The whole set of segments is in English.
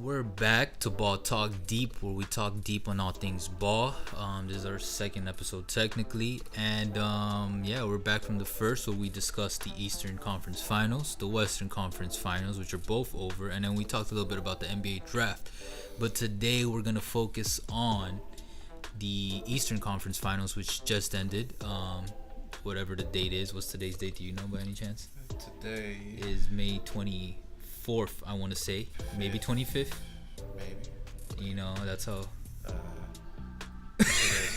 We're back to Ball Talk Deep, where we talk deep on all things ball. This is our second episode, technically, and we're back from the first, where we discussed the Eastern Conference Finals, the Western Conference Finals, which are both over, and then we talked a little bit about the NBA Draft. But today we're gonna focus on the Eastern Conference Finals, which just ended. Whatever the date is. What's today's date? Do you know by any chance? Today is May 24th, I want to say. Maybe 25th? Maybe. You know, that's how...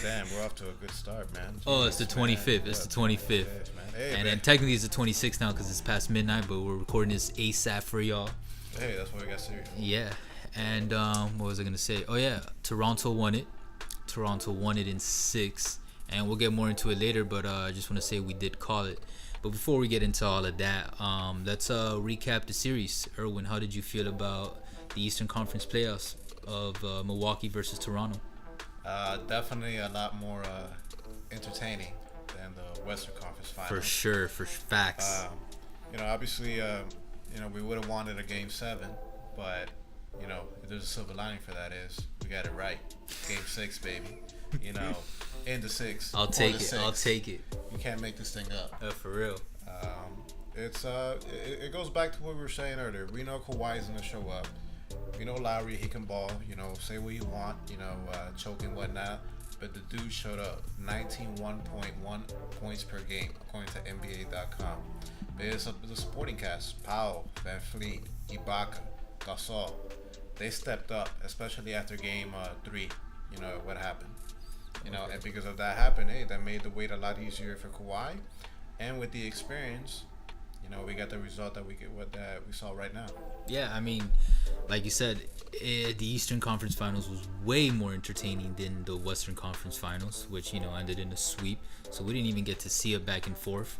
Damn, we're off to a good start, man. Oh, it's the 25th. It's the 25th. And then technically it's the 26th now because it's past midnight, but we're recording this ASAP for y'all. Hey, that's why we got serious. Yeah. And what was I going to say? Oh, yeah. Toronto won it. Toronto won it in 6. And we'll get more into it later, but I just want to say we did call it. But before we get into all of that, let's recap the series. Erwin, how did you feel about the Eastern Conference playoffs of Milwaukee versus Toronto? Definitely a lot more entertaining than the Western Conference Finals. For sure, for facts. Obviously, we would have wanted a Game 7, but, if there's a silver lining for that is we got it right. Game 6, baby. Into 6. I'll take it. You can't make this thing up. For real. It goes back to what we were saying earlier. We know Kawhi's gonna show up. We know Lowry, he can ball. Say what you want. Choke and whatnot. But the dude showed up. 191.1 points per game, according to NBA.com. But it's the supporting cast: Powell, Van Fleet, Ibaka, Gasol. They stepped up, especially after Game 3. What happened. And because of that happened, that made the wait a lot easier for Kawhi. And with the experience, we got the result that we saw right now. Yeah, I mean, like you said, the Eastern Conference Finals was way more entertaining than the Western Conference Finals, which, ended in a sweep. So we didn't even get to see it back and forth.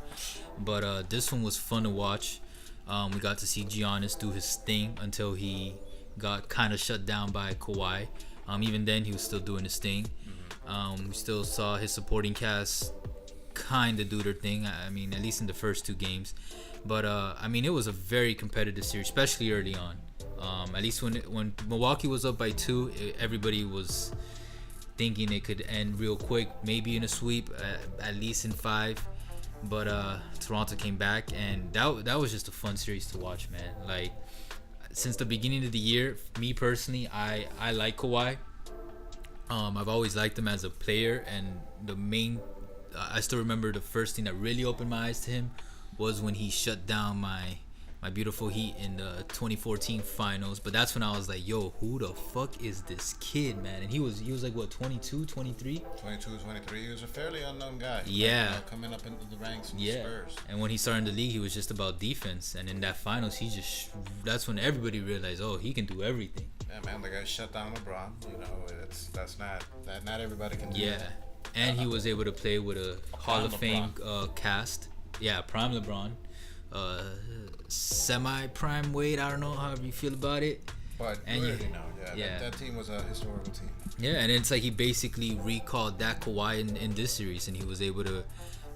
But this one was fun to watch. We got to see Giannis do his thing until he got kind of shut down by Kawhi. Even then, he was still doing his thing. We still saw his supporting cast kind of do their thing. I mean, at least in the first 2 games. But, it was a very competitive series, especially early on. At least when Milwaukee was up by 2, everybody was thinking it could end real quick, maybe in a sweep, at least in 5. But Toronto came back, and that was just a fun series to watch, man. Like, since the beginning of the year, me personally, I like Kawhi. I've always liked him as a player, and I still remember the first thing that really opened my eyes to him was when he shut down my beautiful Heat in the 2014 finals. But that's when I was like, yo, who the fuck is this kid, man? And he was like, what, 22, 23? 22, 23. He was a fairly unknown guy. Yeah. Coming up into the ranks of the Spurs. And when he started in the league, he was just about defense. And in that finals, that's when everybody realized, oh, he can do everything. Yeah, man, the guy shut down LeBron. Not everybody can do that. And he was able to play with a Hall of Fame cast. Yeah, prime LeBron. Semi-prime Wade. I don't know however you feel about it. But that team was a historical team. Yeah, and it's like he basically recalled that Kawhi in this series, and he was able to.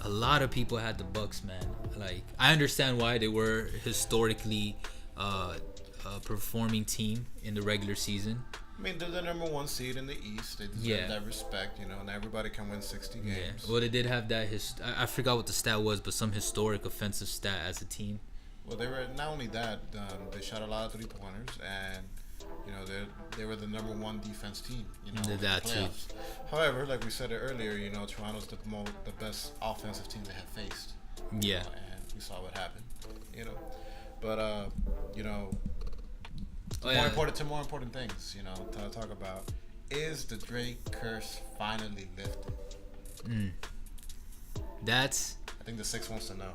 A lot of people had the Bucks, man. Like, I understand why they were historically a performing team in the regular season. I mean, they're the number 1 seed in the East. They deserve that respect, and everybody can win 60 games. Yeah. Well, they did have that. I forgot what the stat was, but some historic offensive stat as a team. Well, they were not only that. They shot a lot of 3-pointers, and they were the number 1 defense team. That too. However, like we said earlier, Toronto's the best offensive team they have faced. Yeah. And we saw what happened. But more important things, to talk about is the Drake curse finally lifted. I think the 6 wants to know.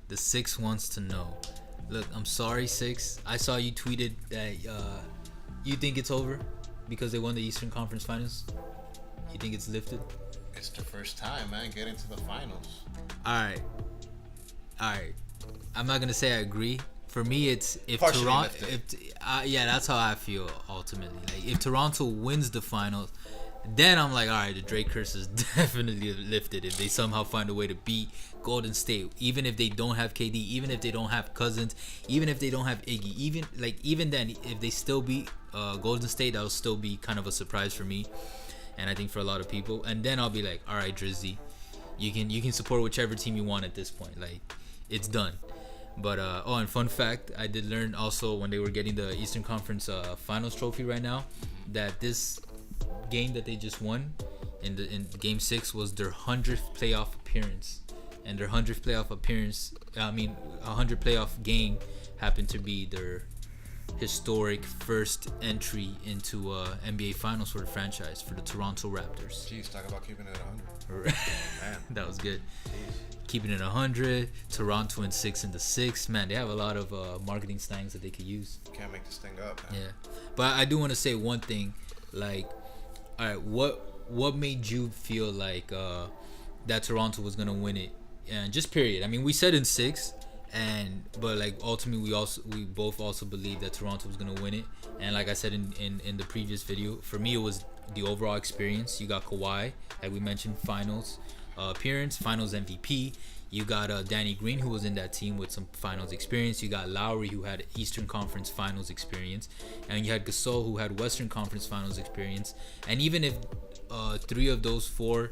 The 6 wants to know. Look, I'm sorry, 6. I saw you tweeted that you think it's over because they won the Eastern Conference Finals. You think it's lifted? It's the first time, man, getting to the finals. All right. I'm not gonna say I agree. For me, it's if Partially Toronto. lifted. That's how I feel ultimately. Like, if Toronto wins the finals, then I'm like, all right, the Drake curse is definitely lifted if they somehow find a way to beat Golden State, even if they don't have KD, even if they don't have Cousins, even if they don't have Iggy, even then, if they still beat Golden State, that'll still be kind of a surprise for me, and I think for a lot of people. And then I'll be like, all right, Drizzy, you can support whichever team you want at this point. Like, it's done. But and fun fact, I did learn also when they were getting the Eastern Conference Finals trophy right now, that this game that they just won in Game 6 was their 100th playoff appearance, and their 100th playoff appearance, 100 playoff game happened to be their historic first entry into NBA Finals for the franchise, for the Toronto Raptors. Jeez, talk about keeping it at 100. Man, that was good. Jeez. Keeping it 100, Toronto in 6 in the 6. Man, they have a lot of marketing slangs that they could use. Can't make this thing up, man. Yeah, but I do want to say one thing. Like, all right, what made you feel like that Toronto was gonna win it? And just period. I mean, we said in 6, but like ultimately we both also believed that Toronto was gonna win it. And like I said in the previous video, for me it was the overall experience. You got Kawhi, like we mentioned, finals appearance, finals MVP. You got Danny Green, who was in that team with some finals experience. You got Lowry, who had Eastern Conference Finals experience, and you had Gasol, who had Western Conference Finals experience. And even if 3 of those 4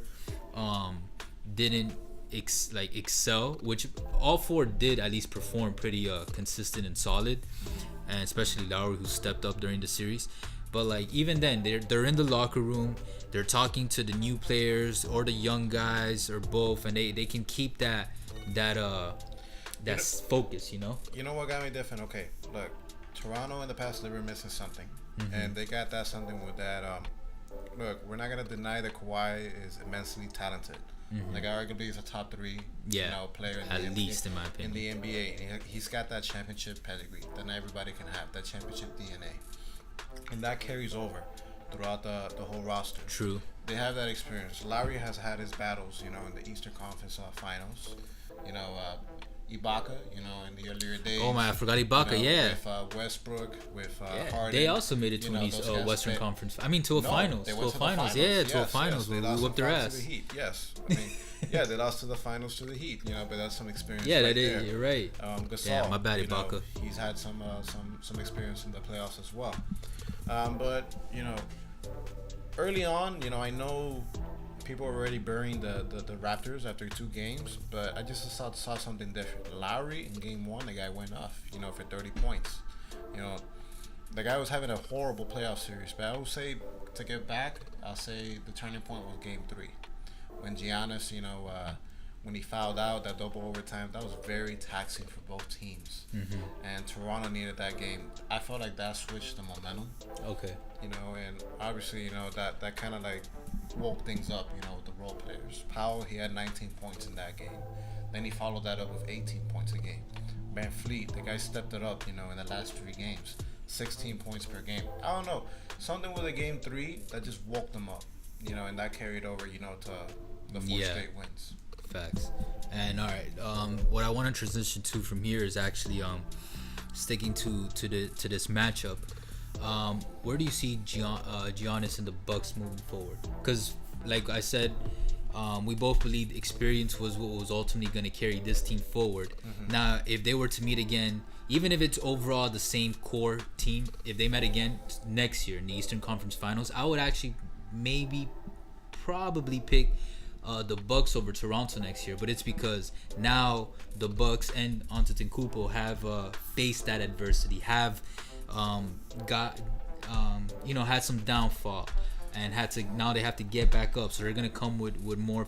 didn't excel, which all 4 did at least perform pretty consistent and solid, and especially Lowry, who stepped up during the series. But like, even then, they're in the locker room, they're talking to the new players or the young guys or both, and they can keep that focus, you know. You know what got me different? Okay, look, Toronto in the past, they were missing something, and they got that something with that. Look, we're not gonna deny that Kawhi is immensely talented. Like, arguably, he's a top 3, player in at least in my opinion, in the NBA. And he's got that championship pedigree that not everybody can have, that championship DNA, and that carries over throughout the whole roster. True. They have that experience. Lowry has had his battles, in the Eastern Conference Finals. Ibaka, in the earlier days. Oh my, I forgot Ibaka. With Westbrook, with Harden. They also made it to an Western Conference. I mean, to a finals. To a finals. Yeah, to a finals. They we whooped their ass. To the Heat. Yes. I mean, they lost to the finals to the Heat. But that's some experience. Yeah, right that is. there. You're right. Gasol, yeah, my bad, Ibaka. He's had some experience in the playoffs as well. But early on, I know people were already burying the Raptors after 2 games, but I just saw something different. Lowry in game 1, the guy went off, for 30 points. The guy was having a horrible playoff series, but I would say, to get back, I'll say the turning point was game 3. When Giannis, when he fouled out, that double overtime, that was very taxing for both teams. And Toronto needed that game. I felt like that switched the momentum. Okay. And obviously, that kind of like woke things up, with the role players. Powell, he had 19 points in that game. Then he followed that up with 18 points a game. Van Fleet, the guy stepped it up, in the last 3 games. 16 points per game. I don't know. Something with a game 3 that just woke them up, and that carried over, to the 4 straight wins. Facts. And all right, what I want to transition to from here is actually sticking to this matchup. Where do you see Giannis and the Bucks moving forward? Because, like I said, we both believed experience was what was ultimately going to carry this team forward. Now, if they were to meet again, even if it's overall the same core team, if they met again next year in the Eastern Conference Finals, I would actually probably pick the Bucks over Toronto next year. But it's because now the Bucks and Antetokounmpo have faced that adversity, have had some downfall, and now they have to get back up. So they're gonna come with more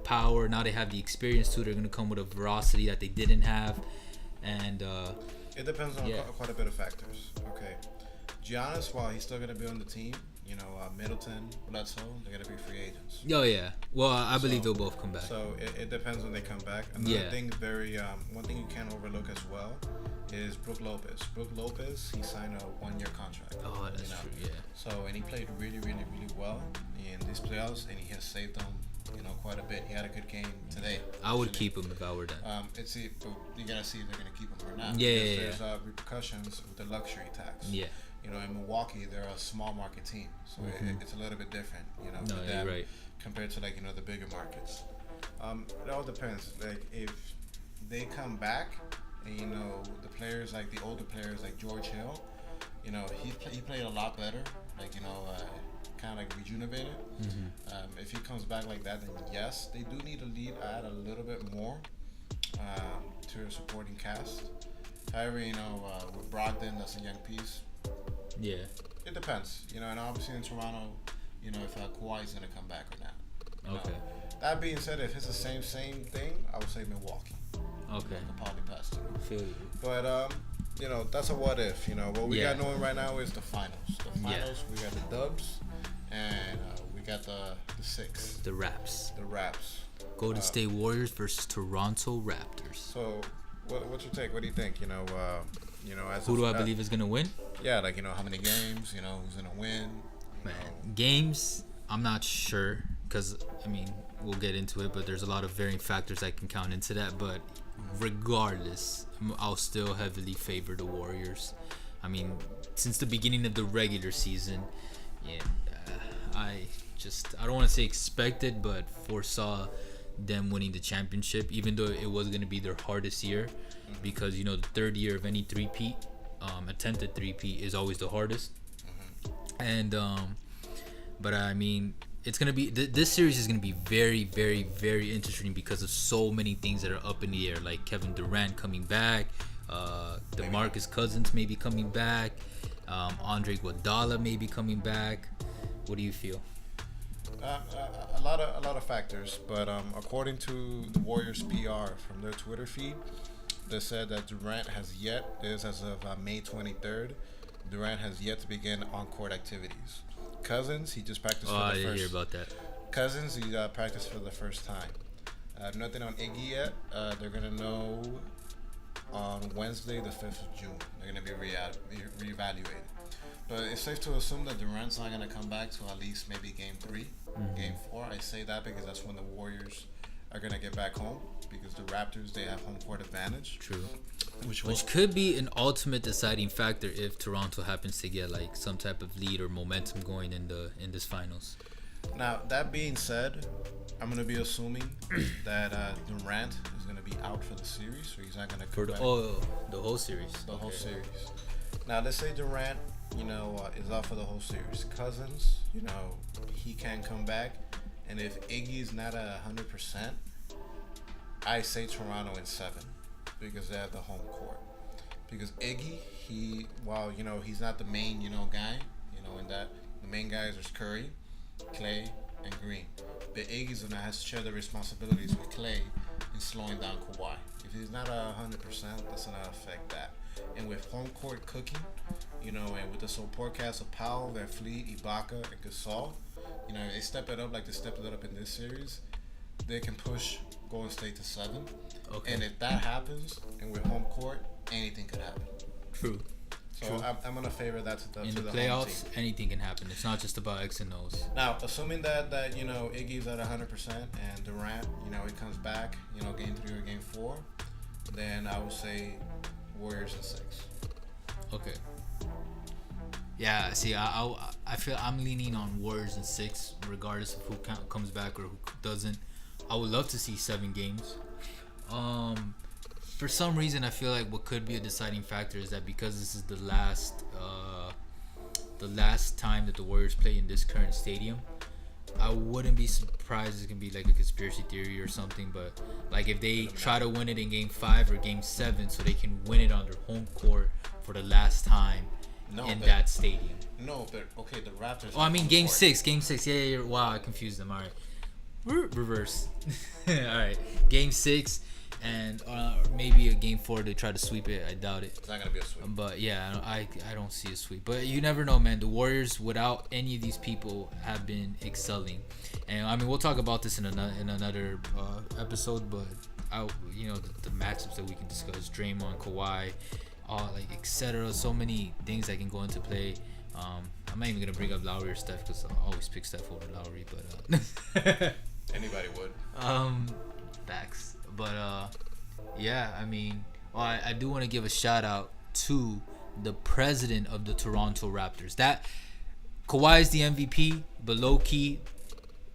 power. Now they have the experience too. They're gonna come with a velocity that they didn't have, and it depends on quite a bit of factors. Okay, Giannis, while he's still gonna be on the team, Middleton, Bledsoe, they're gonna be free agents. Oh yeah. Well, I believe they'll both come back. So it depends when they come back. Another thing, one thing you can't overlook as well is Brook Lopez. Brook Lopez, he signed a 1-year contract. Oh, that's true. Yeah. So, and he played really, really, really well in these playoffs, and he has saved them, quite a bit. He had a good game today. I would keep him if I were them. But you gotta see if they're gonna keep him or not. Yeah. There's repercussions with the luxury tax. Yeah. You know, in Milwaukee, they're a small market team, so it's a little bit different. You know, No, with you're them right. compared to like the bigger markets. It all depends. Like if they come back, and the players like the older players like George Hill, he played a lot better. Like kind of like rejuvenated. If he comes back like that, then yes, they do need to add a little bit more to their supporting cast. However, with Brogdon, that's a young piece. Yeah. It depends, and obviously in Toronto, if Kawhi's gonna come back or not. Okay. That being said, if it's the same thing, I would say Milwaukee. Okay. I'll probably pass to them. Feel you. But that's a what if. What we got going right now is the finals. The finals, we got the Dubs, and we got the Six. The Raps. The Raps. Golden State Warriors versus Toronto Raptors. So, what's your take? What do you think? As who do I believe is gonna win? Yeah, like how many games? Who's gonna win? Games, I'm not sure because we'll get into it, but there's a lot of varying factors I can count into that. But regardless, I'll still heavily favor the Warriors. Since the beginning of the regular season, I don't want to say expected, but foresaw them winning the championship, even though it was going to be their hardest year, because the third year of any three-peat, attempted three-peat, is always the hardest. And but it's gonna be this series is gonna be very, very, very interesting because of so many things that are up in the air, like Kevin Durant coming back, DeMarcus Cousins maybe coming back, Andre Iguodala maybe coming back. What do you feel? A lot of factors, but according to the Warriors PR from their Twitter feed, they said that Durant has yet, this as of May 23rd, Durant has yet to begin on-court activities. Cousins, he just practiced for the first. I didn't hear about that. Cousins, he practiced for the first time. Nothing on Iggy yet. They're gonna know on Wednesday, the 5th of June. They're gonna be reevaluated. But it's safe to assume that Durant's not gonna come back to at least maybe Game 3, Game 4. I say that because that's when the Warriors are gonna get back home, because the Raptors, they have home court advantage. True. Which could be an ultimate deciding factor if Toronto happens to get like some type of lead or momentum going in this finals. Now, that being said, I'm gonna be assuming that Durant is gonna be out for the series, so he's not gonna come back. The whole series. The whole series. Now, let's say Durant, is out for the whole series. Cousins, he can come back, and if Iggy is not 100%, I say Toronto in 7. Because they have the home court. Because Iggy, while he's not the main guy, in that the main guys are Curry, Clay, and Green. But Iggy's gonna have to share the responsibilities with Clay in slowing down Kawhi. If he's not 100%, that's gonna affect that. And with home court cooking, and with the support cast of Powell, Van Fleet, Ibaka, and Gasol, they step it up like they stepped it up in this series. They can push Golden State to 7. Okay. And if that happens, and with home court, anything could happen. True. So I'm going to favor that to the in the playoffs. Home team. Anything can happen. It's not just about X and O's. Now, assuming that Iggy's at 100% and Durant, he comes back, Game 3 or Game 4, then I would say Warriors in 6. Okay. Yeah, see, I feel I'm leaning on Warriors in 6, regardless of who comes back or who doesn't. I would love to see 7 games. For some reason, I feel like what could be a deciding factor is that because this is the last time that the Warriors play in this current stadium, I wouldn't be surprised it can be like a conspiracy theory or something. But like if they try to win it in Game 5 or Game 7, so they can win it on their home court for the last time that stadium. No, but okay, the Raptors. Oh, I mean Game 6. Yeah. Wow, I confused them. All right. Reverse. All right, Game 6 and maybe a Game 4 they try to sweep it. I doubt it. It's not gonna be a sweep. But yeah, I don't see a sweep. But you never know, man. The Warriors, without any of these people, have been excelling. And we'll talk about this in another episode. But the matchups that we can discuss: Draymond, Kawhi, etc. So many things that can go into play. I'm not even gonna bring up Lowry or Steph because I always pick Steph over Lowry, but anybody would. Facts. But yeah, I do want to give a shout out to the president of the Toronto Raptors. That Kawhi is the MVP, but low key,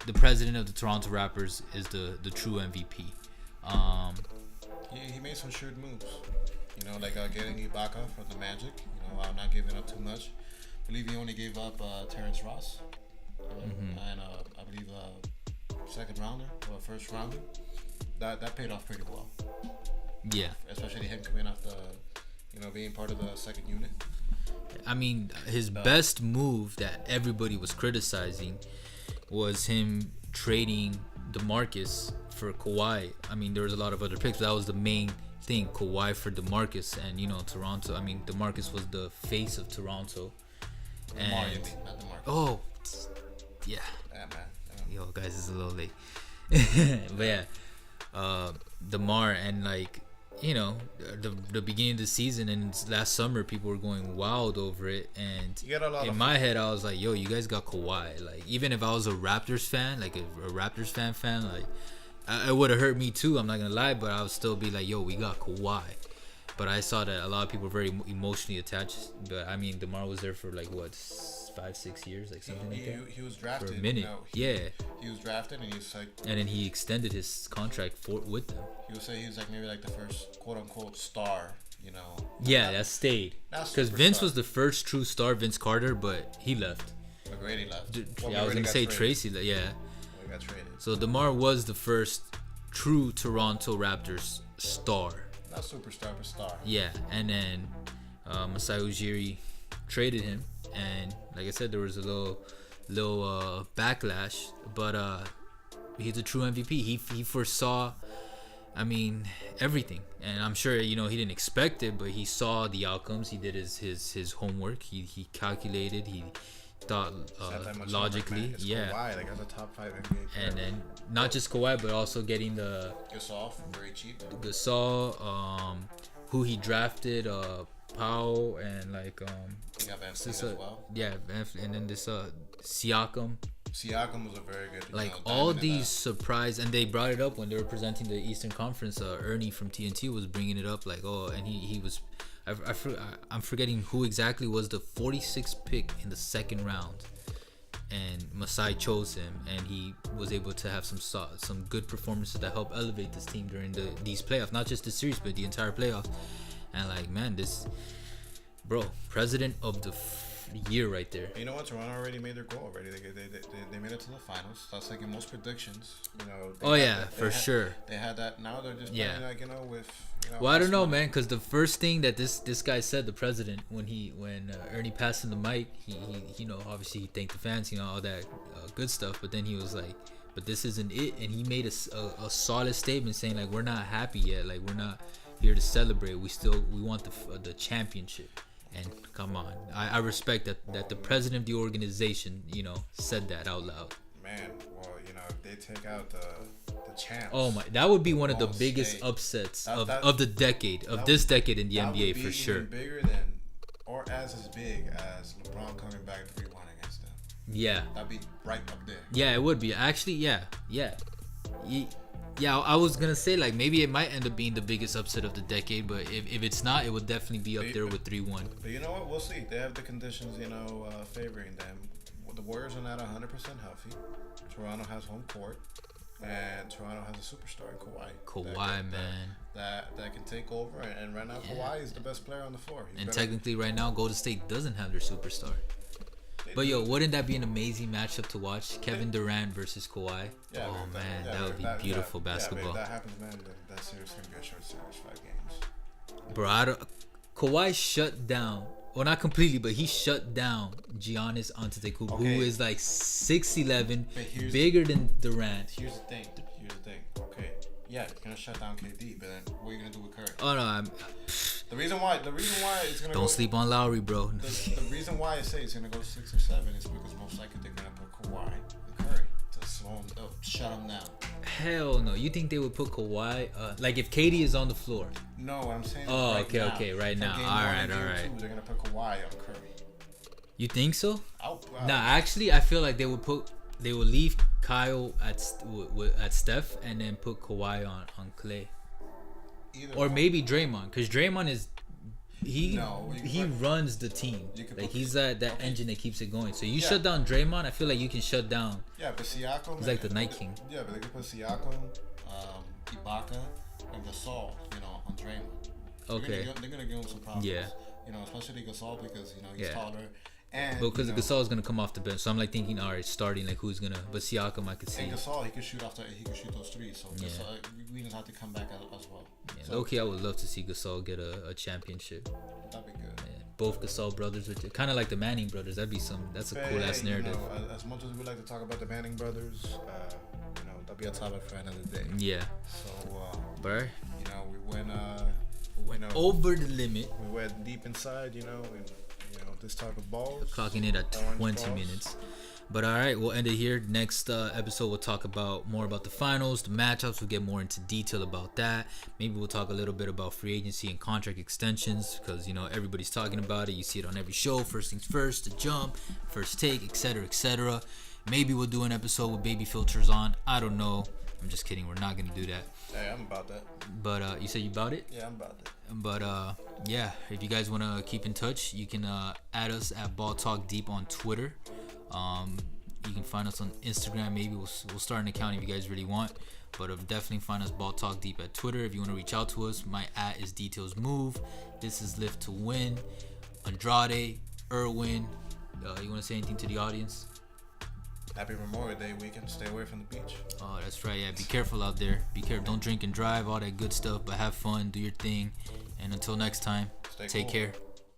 the president of the Toronto Raptors is the true MVP. He made some shrewd moves. You know, like getting Ibaka for the Magic. You know, not giving up too much. I believe he only gave up Terrence Ross. And I believe second rounder or first rounder. That paid off pretty well. Yeah. Especially him coming off being part of the second unit. I mean, his best move that everybody was criticizing was him trading DeMarcus for Kawhi. I mean, there was a lot of other picks, but that was the main thing, Kawhi for DeMarcus. And, Toronto, I mean, DeMarcus was the face of Toronto. And, not DeMarcus. Oh, yeah. Yeah, man. Yo, guys, it's a little late. But yeah, DeMar and the beginning of the season and last summer, people were going wild over it. And in my head, I was like, yo, you guys got Kawhi. Like, even if I was a Raptors fan, like a Raptors fan, like, it would have hurt me too. I'm not gonna lie, but I would still be like, yo, we got Kawhi. But I saw that a lot of people were very emotionally attached. But I mean, DeMar was there for 5-6 years, like something like that. He was drafted for a minute. He was drafted, and he was like. And then he extended his contract with them. He would say he was maybe the first quote unquote star. Yeah, that stayed. Because Vince was the first true star, Vince Carter, but he left. McGrady left. I was gonna say Tracy. Yeah. We got traded. So DeMar was the first true Toronto Raptors star. Not superstar, but star. Yeah, and then Masai Ujiri traded him, and like I said, there was a little backlash, but he's a true MVP. He foresaw, I mean, everything, and I'm sure he didn't expect it, but he saw the outcomes. He did his homework. He calculated. He thought logically. Yeah. Kawhi, as a top 5 NBA player. And then not just Kawhi, but also getting the Gasol for very cheap. Gasol, who he drafted, Powell, and he got Van Fleet as well. Yeah, and then this Siakam. Siakam was a very good. All these surprise, and they brought it up when they were presenting the Eastern Conference. Ernie from TNT was bringing it up, and he was. I'm forgetting who exactly was the 46th pick in the second round, and Masai chose him, and he was able to have some good performances that help elevate this team during these playoffs, not just the series but the entire playoffs. And this president of the year right there. You know what? Toronto already made their goal already. They made it to the finals. That's in most predictions. For sure. They had that. Now they're just playing with. Well, I don't know, man, because the first thing that this guy said, the president, when Ernie passed him the mic, he obviously he thanked the fans, all that good stuff. But then he was like, "But this isn't it," and he made a solid statement saying we're not happy yet, we're not here to celebrate. We want the championship. And come on, I respect that the president of the organization, said that out loud. Man, well, if they take out the champs. Oh my, that would be one of the biggest upsets of the decade, this decade in the NBA for sure. Bigger than, or as big as LeBron coming back 3-1 against them. Yeah. That'd be right up there. Yeah, it would be. Actually, yeah. Yeah, I was gonna say maybe it might end up being the biggest upset of the decade, but if it's not, it would definitely be up there with 3-1. But you know what? We'll see. They have the conditions, favoring them. The Warriors are not 100% healthy. Toronto has home court, and Toronto has a superstar in Kawhi. Kawhi, man. That can take over, and right now Kawhi is the best player on the floor. Technically, right now Golden State doesn't have their superstar. But wouldn't that be an amazing matchup to watch? Kevin Durant versus Kawhi. Yeah, that would be beautiful basketball. Yeah, if that happens, man, then that series can be a short series, 5 games. Bro, Kawhi shut down. Well, not completely, but he shut down Giannis Antetokounmpo, who is 6'11", bigger than Durant. Here's the thing. Okay, yeah, you're gonna shut down KD, but then what are you gonna do with Curry? Oh no, the reason why it's gonna don't sleep on Lowry, bro. The reason why I say it's gonna go 6 or 7 is because most likely they're gonna put Kawhi and Curry to slow him up, shut him down. Hell no. You think they would put Kawhi if KD is on the floor? No, I'm saying. Oh, right now. okay, right now. All right. They're gonna put Kawhi on Curry. You think so? Nah, actually, I feel like they will leave Kyle at Steph and then put Kawhi on Clay. Or maybe Draymond, because Draymond is he runs the team. Like he's that engine that keeps it going. So you Yeah. shut down Draymond, I feel like you can shut down. Yeah, but Siakam. He's like the Night King. Yeah, but they could put Siakam, Ibaka, and Gasol, on Draymond. Okay. They're gonna give him some problems. Yeah. Especially Gasol because he's Yeah. taller. And But because Gasol is gonna come off the bench, so I'm like thinking, all right, starting like who's gonna? But Siakam, I could see. And Gasol, he could shoot those threes. So Gasol, we just have to come back as well. Yeah, So, low-key, I would love to see Gasol get a championship. that'd be good. Yeah, both Gasol brothers, which kind of like the Manning brothers. That's a cool ass narrative. As much as we like to talk about the Manning brothers, that'd be a topic for another day. Yeah. So, but we went over the limit. We went deep inside, and this type of balls. Clocking it at 20 minutes. But all right, we'll end it here. Next episode, we'll talk more about the finals, the matchups. We'll get more into detail about that. Maybe we'll talk a little bit about free agency and contract extensions because, everybody's talking about it. You see it on every show. First things first, the jump, first take, etc., etc. Maybe we'll do an episode with baby filters on. I don't know. I'm just kidding. We're not going to do that. Hey, I'm about that. But you said you about it? Yeah, I'm about that. But yeah, if you guys want to keep in touch, you can add us at Ball Talk Deep on Twitter. You can find us on Instagram. Maybe we'll start an account if you guys really want. But definitely find us Ball Talk Deep at Twitter. If you want to reach out to us, my @ is Details Move. This is Live to Win. Andrade, Irwin. You want to say anything to the audience? Happy Memorial Day weekend. Stay away from the beach. Oh, that's right. Yeah, be careful out there. Be careful. Don't drink and drive. All that good stuff. But have fun. Do your thing. And until next time, take care.